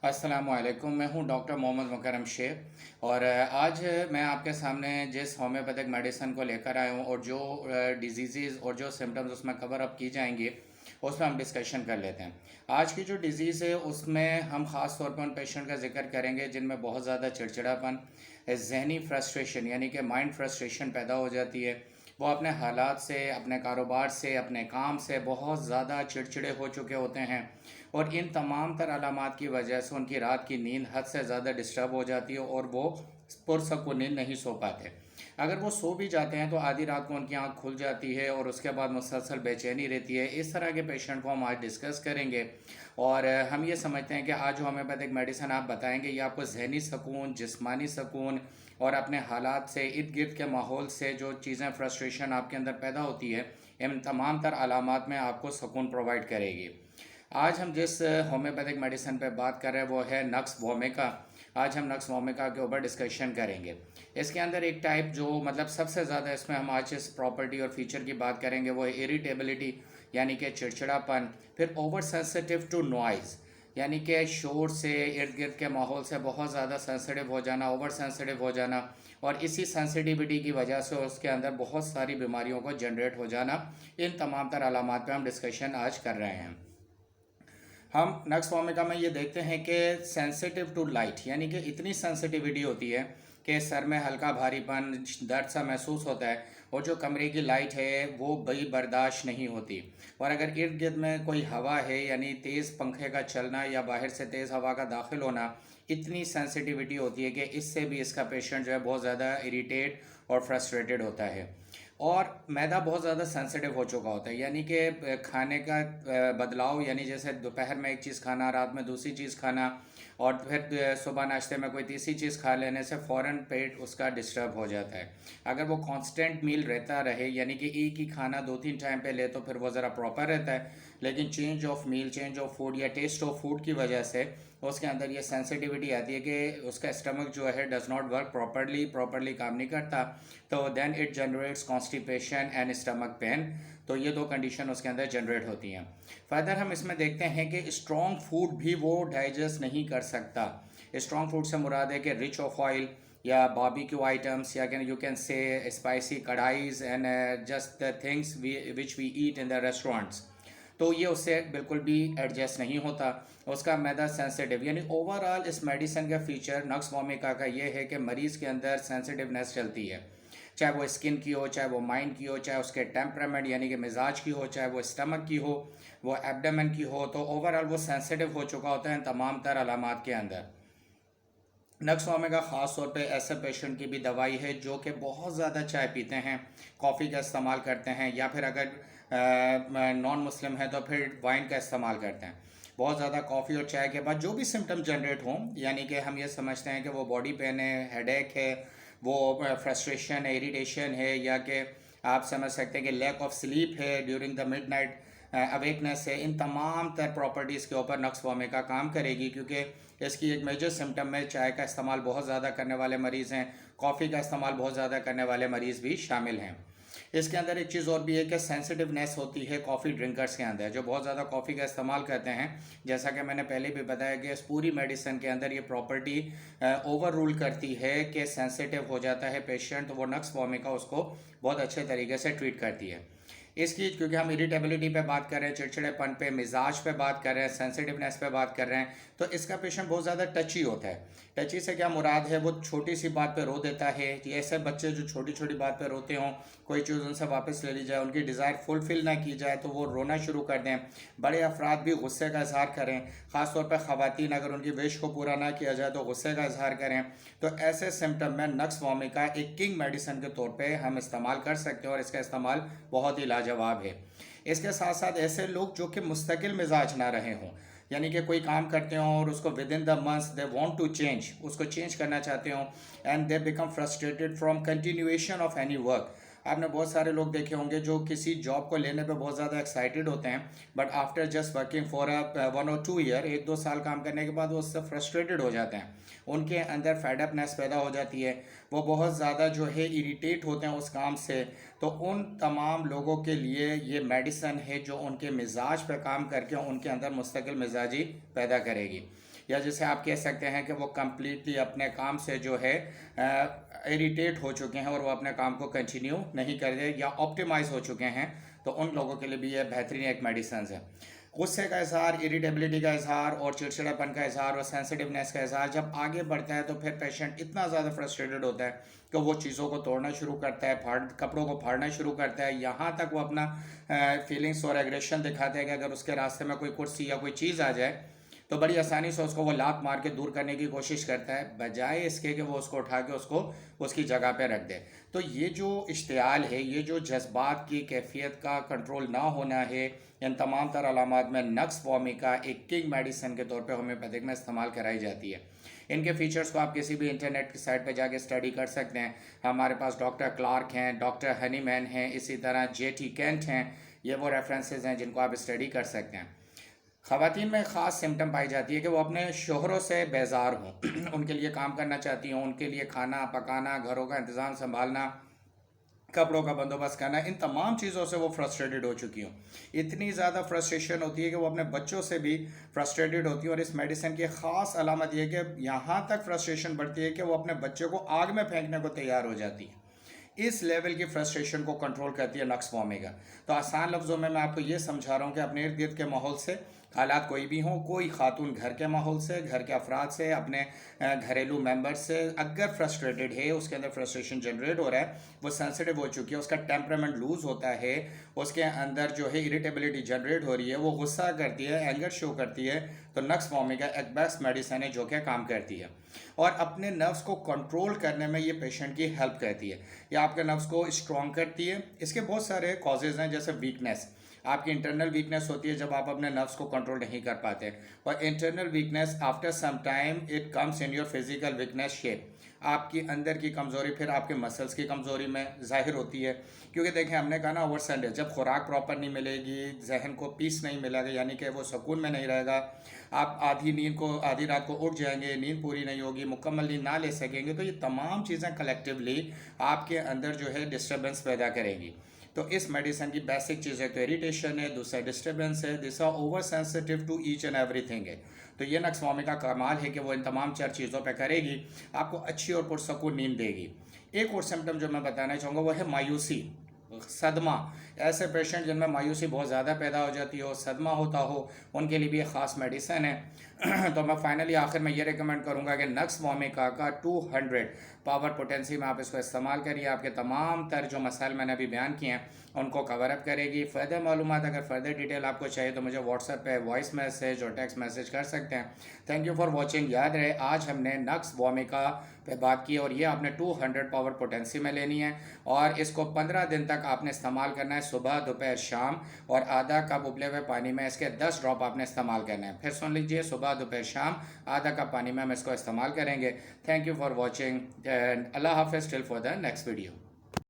अस्सलामुअलैकुम। मैं हूं डॉक्टर मोहम्मद मुकरम शेख और आज मैं आपके सामने जिस होम्योपैथिक मेडिसिन को लेकर आया हूं और जो डिजीज़ और जो सिम्टम्स उसमें कवर अप की जाएंगी उस पर हम डिस्कशन कर लेते हैं। आज की जो डिज़ीज़ है उसमें हम ख़ास तौर पर उन पेशेंट का जिक्र करेंगे जिनमें बहुत ज़्यादा चिड़चिड़ापन, जहनी फ्रस्ट्रेशन यानी कि माइंड फ्रस्ट्रेशन पैदा हो जाती है। वो अपने हालात से, अपने कारोबार से, अपने काम से बहुत ज़्यादा चिड़चिड़े हो चुके होते हैं और इन तमाम तर अलामात की वजह से उनकी रात की नींद हद से ज़्यादा डिस्टर्ब हो जाती है और वो पुरसकून नींद नहीं सो पाते। अगर वो सो भी जाते हैं तो आधी रात को उनकी आंख खुल जाती है और उसके बाद मुसलसल बेचैनी रहती है। इस तरह के पेशेंट को हम आज डिस्कस करेंगे और हम ये समझते हैं कि आज जो होम्योपैथिक मेडिसिन आप बताएंगे ये आपको जहनी सुकून, जिस्मानी सुकून और अपने हालात से, इर्द गिर्द के माहौल से जो चीज़ें फ्रस्ट्रेशन आपके अंदर पैदा होती है, इन तमाम तर अलामात में आपको सुकून प्रोवाइड करेगी। आज हम जिस होम्योपैथिक मेडिसिन पे बात कर रहे हैं वो है नक्स वोमिका। आज हम नक्स वोमिका के ऊपर डिस्कशन करेंगे। इसके अंदर एक टाइप जो मतलब सबसे ज़्यादा इसमें हम आज इस प्रॉपर्टी और फीचर की बात करेंगे वो है इरिटेबिलिटी यानी कि चिड़चिड़ापन। फिर ओवर सेंसिटिव टू नॉइज़ यानी कि शोर से, इर्द गिर्द के माहौल से बहुत ज़्यादा सेंसिटिव हो जाना, ओवर सेंसिटिव हो जाना और इसी सेंसिटिविटी की वजह से उसके अंदर बहुत सारी बीमारियों को जनरेट हो जाना। इन तमाम तर अलामात पे हम डिस्कशन आज कर रहे हैं। हम नक्स वोमिका में ये देखते हैं कि सेंसिटिव टू लाइट यानी कि इतनी सेंसिटिविटी होती है कि सर में हल्का भारीपन, दर्द सा महसूस होता है और जो कमरे की लाइट है वो बड़ी बर्दाश्त नहीं होती। और अगर इर्द गिर्द में कोई हवा है यानी तेज़ पंखे का चलना या बाहर से तेज़ हवा का दाखिल होना, इतनी सेंसिटिविटी होती है कि इससे भी इसका पेशेंट जो है बहुत ज़्यादा इरिटेट और फ्रस्ट्रेटेड होता है। और मैदा बहुत ज़्यादा सेंसिटिव हो चुका होता है यानी कि खाने का बदलाव यानी जैसे दोपहर में एक चीज़ खाना, रात में दूसरी चीज़ खाना और फिर सुबह नाश्ते में कोई तीसरी चीज़ खा लेने से फ़ौरन पेट उसका डिस्टर्ब हो जाता है। अगर वो कांस्टेंट मील रहता रहे यानी कि एक ही खाना दो तीन टाइम पे ले तो फिर वो ज़रा प्रॉपर रहता है, लेकिन change of meal, change of food या टेस्ट ऑफ फूड की वजह से उसके अंदर ये सेंसिटिविटी आती है कि उसका स्टमक जो है डज़ नॉट वर्क प्रॉपरली काम नहीं करता। तो then it generates constipation and stomach pain. तो ये दो कंडीशन उसके अंदर जनरेट होती हैं। फर्दर हम इसमें देखते हैं कि स्ट्रॉन्ग फूड भी वो डाइजेस्ट नहीं कर सकता। स्ट्रॉन्ग फूड से मुराद है कि रिच ऑफ ऑयल या बारबेक्यू आइटम्स या you can say spicy kadhais and just the things which we eat in the restaurants. तो ये उससे बिल्कुल भी एडजस्ट नहीं होता, उसका मैदा सेंसिटिव यानी ओवरऑल इस मेडिसिन का फीचर नक्स वोमिका का ये है कि मरीज़ के अंदर सेंसिटिवनेस चलती है, चाहे वो स्किन की हो, चाहे वो माइंड की हो, चाहे उसके टेम्परामेंट यानी कि मिजाज की हो, चाहे वो स्टमक की हो, वो एब्डोमेन की हो। तो ओवरऑल वो सेंसिटिव हो चुका होता है इन तमाम तर अलामात के अंदर। नक्स ओमेगा ख़ास तौर पे ऐसे पेशेंट की भी दवाई है जो कि बहुत ज़्यादा चाय पीते हैं, कॉफ़ी का इस्तेमाल करते हैं या फिर अगर नॉन मुस्लिम है तो फिर वाइन का इस्तेमाल करते हैं। बहुत ज़्यादा कॉफ़ी और चाय के बाद जो भी सिम्टम जनरेट हों यानी कि हम ये समझते हैं कि वो बॉडी पेन है, हेडेक है, वो फ्रस्ट्रेशन है, इरिटेशन है या कि आप समझ सकते हैं कि लैक ऑफ स्लीप है ड्यूरिंग द मिडनाइट अवेकनेस है। इन तमाम तर प्रॉपर्टीज़ के ऊपर नक्स वोमिका काम करेगी क्योंकि इसकी एक मेजर सिम्टम में चाय का इस्तेमाल बहुत ज़्यादा करने वाले मरीज़ हैं, कॉफ़ी का इस्तेमाल बहुत ज़्यादा करने वाले मरीज़ भी शामिल हैं। इसके अंदर एक चीज़ और भी है कि सेंसिटिवनेस होती है कॉफ़ी ड्रिंकर्स के अंदर जो बहुत ज़्यादा कॉफ़ी का इस्तेमाल करते हैं। जैसा कि मैंने पहले भी बताया कि इस पूरी मेडिसिन के अंदर ये प्रॉपर्टी ओवर रूल करती है कि सेंसिटिव हो जाता है पेशेंट, तो वो नक्स वोमिका उसको बहुत अच्छे तरीके से ट्रीट करती है। इसकी क्योंकि हम इरिटेबिलिटी पे बात कर रहे हैं, चिड़चिड़ेपन पे, मिजाज पे बात कर रहे हैं, सेंसिटिवनेस पे बात कर रहे हैं, तो इसका पेशेंट बहुत ज़्यादा टची होता है। टची से क्या मुराद है, वो छोटी सी बात पे रो देता है। ये ऐसे बच्चे जो छोटी छोटी बात पे रोते हों, कोई चीज़ उनसे वापस ले ली जाए, उनकी डिज़ायर फुलफिल ना की जाए तो वो रोना शुरू कर दें। बड़े अफराद भी गुस्से का इजहार करें, ख़ासतौर पर ख़वातीन अगर उनकी विश को पूरा ना किया जाए तो गुस्से का इजहार करें। तो ऐसे सिम्टम में नक्स वोमिका एक किंग मेडिसिन के तौर पे हम इस्तेमाल कर सकते हैं और इसका इस्तेमाल बहुत ही लाजवाब है। इसके साथ साथ ऐसे लोग जो कि मुस्तकिल मिजाज ना रहे हों यानी कि कोई काम करते हों और उसको within the months they want to change, उसको चेंज करना चाहते हों and they become frustrated from continuation of any work. आपने बहुत सारे लोग देखे होंगे जो किसी जॉब को लेने पे बहुत ज़्यादा एक्साइटेड होते हैं but after just working for a 1 और 2 ईयर, 1-2 साल काम करने के बाद वो उससे फ्रस्ट्रेटेड हो जाते हैं, उनके अंदर फेडअपनेस पैदा हो जाती है, वो बहुत ज़्यादा जो है इरिटेट होते हैं उस काम से। तो उन तमाम लोगों के लिए ये मेडिसन है जो उनके मिजाज पे काम करके उनके अंदर मुस्तकिल मिजाजी पैदा करेगी। या जिसे आप कह सकते हैं कि वो कम्प्लीटली अपने काम से जो है इरिटेट हो चुके हैं और वो अपने काम को कंटिन्यू नहीं कर रहे या ऑप्टिमाइज हो चुके हैं, तो उन लोगों के लिए भी ये बेहतरीन एक मेडिसन है। गुस्से का इजहार, इरिटेबिलिटी का इजहार और चिड़चिड़ापन का इजहार और सेंसिटिवनेस का इजहार जब आगे बढ़ता है तो फिर पेशेंट इतना ज़्यादा फ्रस्ट्रेटेड होता है कि वो चीज़ों को तोड़ना शुरू करता है, कपड़ों को फाड़ना शुरू करता है, यहाँ तक वो अपना फीलिंग्स और एग्रेशन दिखाता है कि अगर उसके रास्ते में कोई कुर्सी या कोई चीज़ आ जाए तो बड़ी आसानी से उसको वो लात मार के दूर करने की कोशिश करता है, बजाय इसके कि वो उसको उठा के उसको उसकी जगह पे रख दे। तो ये जो इश्तियाल है, ये जो जज्बात की कैफियत का कंट्रोल ना होना है, इन तमाम तर अलामात में नक्स वॉमिका एक किंग मेडिसिन के तौर पे होम्योपैथिक में इस्तेमाल कराई जाती है। इनके फीचर्स को आप किसी भी इंटरनेट की साइट पे जाके स्टडी कर सकते हैं। हमारे पास डॉक्टर क्लार्क हैं, डॉक्टर हनीमैन हैं, इसी तरह जेटी कैंट हैं। ये वो रेफरेंसेज हैं जिनको आप स्टडी कर सकते हैं। ख़वातीन में ख़ास सिम्टम पाई जाती है कि वो अपने शोहरों से बेजार हों उनके लिए काम करना चाहती हों, उनके लिए खाना पकाना, घरों का इंतज़ाम संभालना, कपड़ों का बंदोबस्त करना, इन तमाम चीज़ों से वो फ्रस्ट्रेटेड हो चुकी हूँ। इतनी ज़्यादा फ्रस्ट्रेशन होती है कि वो अपने बच्चों से भी फ्रस्ट्रेटेड होती है। और इस मेडिसिन की ख़ास अलामत यह है कि यहाँ तक फ्रस्ट्रेशन बढ़ती है कि वो अपने बच्चे को आग में फेंकने को तैयार हो जाती है। इस लेवल की फ्रस्ट्रेशन को कंट्रोल करती है नक्स वॉमिका। तो आसान लफ्ज़ों में मैं आपको ये समझा रहा हूँ कि अपने इर्द गिर्द के माहौल से, हालात कोई भी हों, कोई खातून घर के माहौल से, घर के अफराद से, अपने घरेलू मेंबर से अगर फ्रस्ट्रेटेड है, उसके अंदर फ्रस्ट्रेशन जनरेट हो रहा है, वो सेंसिटिव हो चुकी है, उसका टेम्परामेंट लूज़ होता है, उसके अंदर जो है इरिटेबिलिटी जनरेट हो रही है, वो गुस्सा करती है, एंगर शो करती है, तो नक्स वॉमिका एक बेस्ट मेडिसिन है जो कि काम करती है और अपने नर्व्स को कंट्रोल करने में ये पेशेंट की हेल्प करती है। या आपके नर्व्स को स्ट्रॉन्ग करती है। इसके बहुत सारे कॉजेज़ हैं, जैसे वीकनेस, आपकी इंटरनल वीकनेस होती है जब आप अपने नर्व्स को कंट्रोल नहीं कर पाते, और internal weakness after some time it comes in your physical weakness shape. आपकी अंदर की कमज़ोरी फिर आपके मसल्स की कमज़ोरी में ज़ाहिर होती है। क्योंकि देखें, हमने कहा ना ओवर संडे, जब खुराक प्रॉपर नहीं मिलेगी, जहन को पीस नहीं मिलेगा, यानी कि वो सुकून में नहीं रहेगा, आप आधी रात को उठ जाएंगे, नींद पूरी नहीं होगी, मुकम्मल नींद ना ले सकेंगे, तो ये तमाम चीज़ें कलेक्टिवली आपके अंदर जो है डिस्टर्बेंस पैदा करेंगी। तो इस मेडिसिन की बेसिक चीज़ तो इरिटेशन है, दूसरा डिस्टर्बेंस है, तीसरा over sensitive to each and everything है। तो ये नक्स वॉमिका का कमाल है कि वो इन तमाम चार चीज़ों पे करेगी, आपको अच्छी और पुरसकून नींद देगी। एक और सिम्टम जो मैं बताना चाहूँगा वो है मायूसी, सदमा। ऐसे पेशेंट जिनमें मायूसी बहुत ज़्यादा पैदा हो जाती हो, सदमा होता हो, उनके लिए भी एक ख़ास मेडिसिन है। तो मैं फाइनली आखिर में ये रिकमेंड करूँगा कि नक्स वॉमिका का 200 पावर पोटेंसी में आप इसको इस्तेमाल करिए। आपके तमाम तर जो मसाइल मैंने अभी बयान किए हैं उनको कवर अप करेगी। फ़र्दर मालूमात अगर फ़र्दर डिटेल आपको चाहिए तो मुझे व्हाट्सएप पे वॉइस मैसेज और टेक्स्ट मैसेज कर सकते हैं। Thank you for watching. याद रहे, आज हमने नक्स वॉमिका पे बात की और ये आपने 200 पावर पोटेंसी में लेनी है और इसको 15 दिन तक आपने इस्तेमाल करना है, सुबह दोपहर शाम, और आधा कप उबले हुए पानी में इसके 10 ड्रॉप आपने इस्तेमाल करना है। फिर सुन लीजिए, सुबह दोपहर शाम आधा कप पानी में हम इसको इस्तेमाल करेंगे। Thank you for watching and अल्लाह हाफिज़ till for the next video.